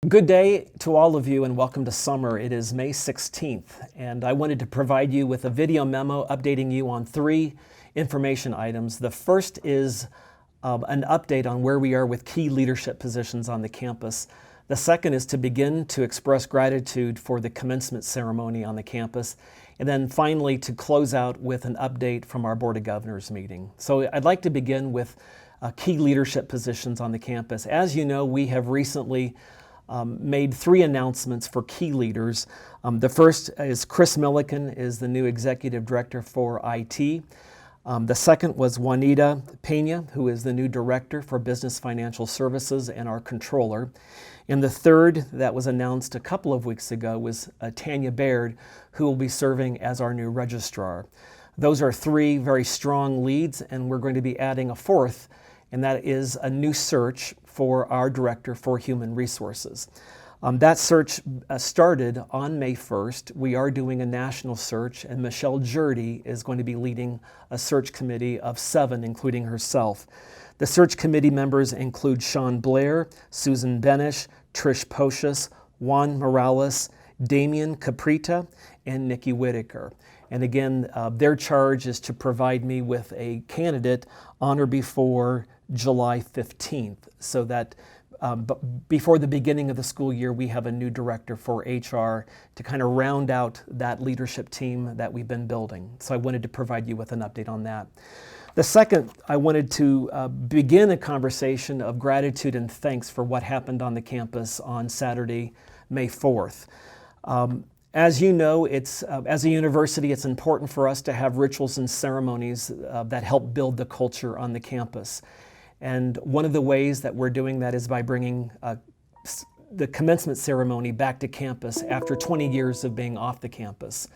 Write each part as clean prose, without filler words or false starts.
Good day to all of you and welcome to summer. It is May 16th and I wanted to provide you with a video memo updating you on three information items. The first is an update on where we are with key leadership positions on the campus. The second is to begin to express gratitude for the commencement ceremony on the campus. And then finally to close out with an update from our Board of Governors meeting. So I'd like to begin with key leadership positions on the campus. As you know, we have recently made three announcements for key leaders. The first is Chris Milliken is the new Executive Director for IT. The second was Juanita Pena, who is the new Director for Business Financial Services and our Controller. And the third that was announced a couple of weeks ago was Tanya Baird, who will be serving as our new Registrar. Those are three very strong leads, and we're going to be adding a fourth, and that is a new search for our Director for Human Resources. That search started on May 1st. We are doing a national search, and Michelle Jurdy is going to be leading a search committee of 7, including herself. The search committee members include Sean Blair, Susan Benish, Trish Pocious, Juan Morales, Damian Caprita, and Nikki Whitaker. And again, their charge is to provide me with a candidate on or before July 15th, so that before the beginning of the school year, we have a new director for HR to kind of round out that leadership team that we've been building. So I wanted to provide you with an update on that. The second, I wanted to begin a conversation of gratitude and thanks for what happened on the campus on Saturday, May 4th. As you know, as a university, it's important for us to have rituals and ceremonies that help build the culture on the campus. And one of the ways that we're doing that is by bringing the commencement ceremony back to campus after 20 years of being off the campus.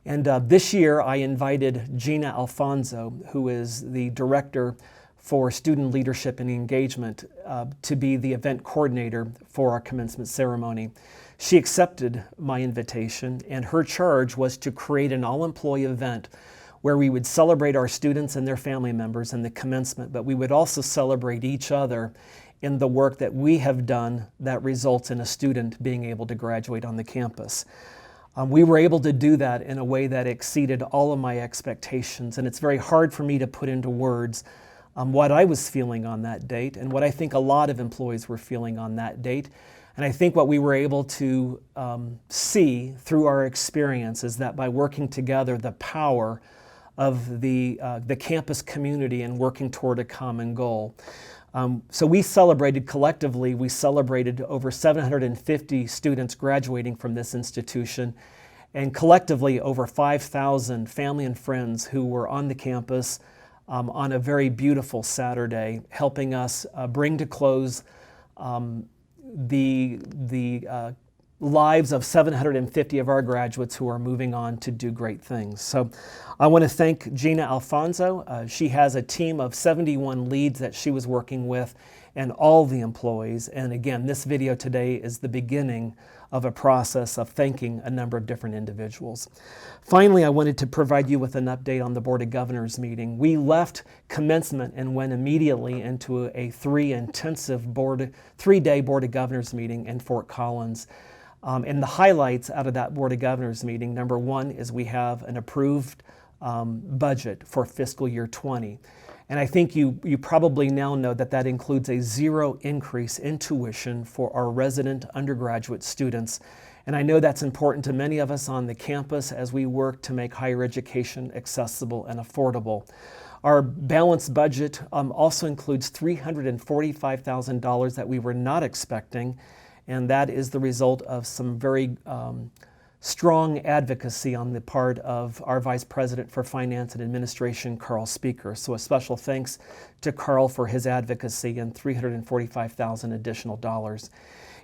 And this year I invited Gina Alfonso, who is the Director for Student Leadership and Engagement, to be the event coordinator for our commencement ceremony. She accepted my invitation, and her charge was to create an all-employee event where we would celebrate our students and their family members in the commencement, but we would also celebrate each other in the work that we have done that results in a student being able to graduate on the campus. We were able to do that in a way that exceeded all of my expectations, and it's very hard for me to put into words what I was feeling on that date and what I think a lot of employees were feeling on that date. And I think what we were able to see through our experience is that by working together, the power of the campus community and working toward a common goal. So we celebrated collectively, we celebrated over 750 students graduating from this institution, and collectively over 5,000 family and friends who were on the campus on a very beautiful Saturday, helping us bring to close the lives of 750 of our graduates who are moving on to do great things. So I want to thank Gina Alfonso. She has a team of 71 leads that she was working with and all the employees. And again, this video today is the beginning of a process of thanking a number of different individuals. Finally, I wanted to provide you with an update on the Board of Governors meeting. We left commencement and went immediately into a three-day Board of Governors meeting in Fort Collins. And the highlights out of that Board of Governors meeting, number one is we have an approved budget for fiscal year 20. And I think you probably now know that that includes a 0 increase in tuition for our resident undergraduate students. And I know that's important to many of us on the campus as we work to make higher education accessible and affordable. Our balanced budget also includes $345,000 that we were not expecting, and that is the result of some very strong advocacy on the part of our Vice President for Finance and Administration, Carl Speaker. So a special thanks to Carl for his advocacy and $345,000 additional dollars.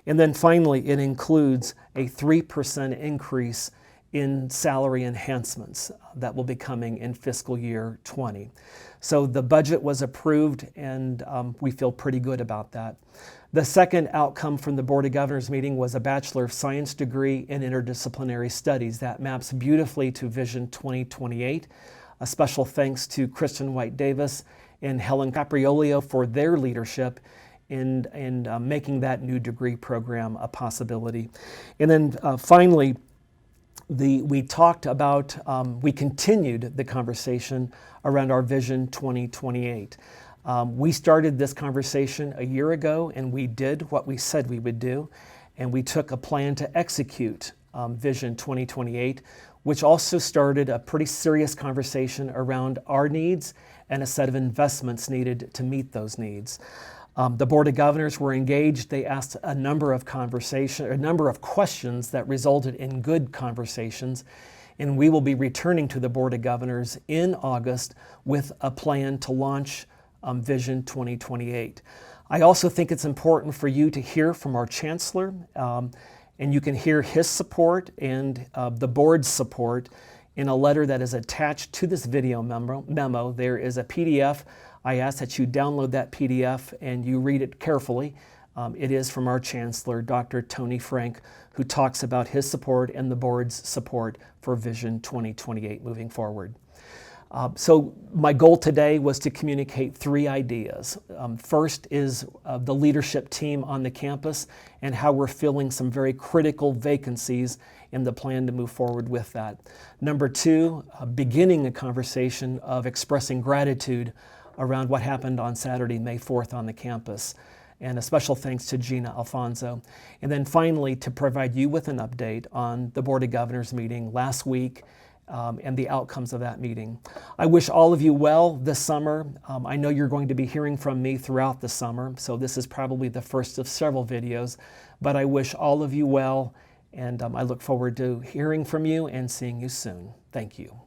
And then finally, it includes a 3% increase in salary enhancements that will be coming in fiscal year 20. So the budget was approved, and we feel pretty good about that. The second outcome from the Board of Governors meeting was a Bachelor of Science degree in Interdisciplinary Studies. That maps beautifully to Vision 2028. A special thanks to Kristen White Davis and Helen Capriolio for their leadership in making that new degree program a possibility. And then finally, we talked about, we continued the conversation around our Vision 2028. We started this conversation a year ago, and we did what we said we would do, and we took a plan to execute Vision 2028, which also started a pretty serious conversation around our needs and a set of investments needed to meet those needs. The Board of Governors were engaged. They asked a number of questions that resulted in good conversations, and we will be returning to the Board of Governors in August with a plan to launch Vision 2028. I also think it's important for you to hear from our Chancellor, and you can hear his support and the board's support in a letter that is attached to this video memo. There is a PDF. I ask that you download that PDF and you read it carefully. It is from our Chancellor, Dr. Tony Frank, who talks about his support and the board's support for Vision 2028 moving forward. So my goal today was to communicate three ideas. First is the leadership team on the campus and how we're filling some very critical vacancies in the plan to move forward with that. Number two, beginning a conversation of expressing gratitude around what happened on Saturday, May 4th on the campus. And a special thanks to Gina Alfonso. And then finally, to provide you with an update on the Board of Governors meeting last week and the outcomes of that meeting. I wish all of you well this summer. I know you're going to be hearing from me throughout the summer, so this is probably the first of several videos, but I wish all of you well, and I look forward to hearing from you and seeing you soon. Thank you.